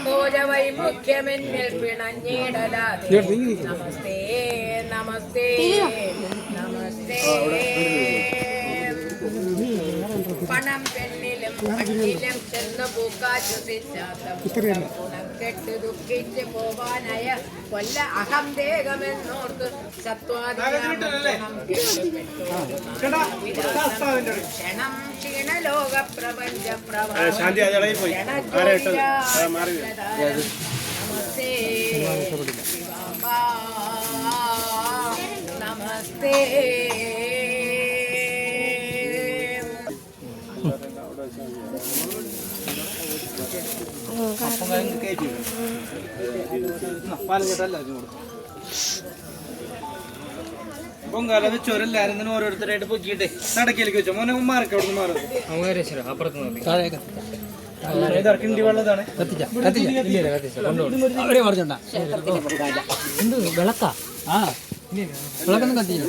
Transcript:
കാമ്പോജ വൈമുഖ്യമെന്നിൽ പിണഞ്ഞിടലാതെ നമസ്തേ നമസ്തേ നമസ്തേ പണം പെണ്ണിലും പട്ടിലും ചെന്ന് പൂക്കാശ്വസിച്ചാത്തം ഗുണം കെട്ട് ദുഃഖിച്ച് പോവാനായ കൊല്ല അഹം ദേഹമെന്നോർത്ത് ക്ഷണം ക്ഷീണലോക പ്രപഞ്ച നമസ്തേ നമസ്തേ പൊങ്കാല വെച്ചോരെല്ലാരും തന്നെ ഓരോരുത്തരായിട്ട് പൊക്കിട്ടെ നടക്കിലേക്ക് വെച്ചോ മോനെ മാർക്ക് അവിടെ നിന്ന് മാറും വെള്ളതാണ് വിളക്കാ വിളക്കൊന്നും കത്തിയില്ല.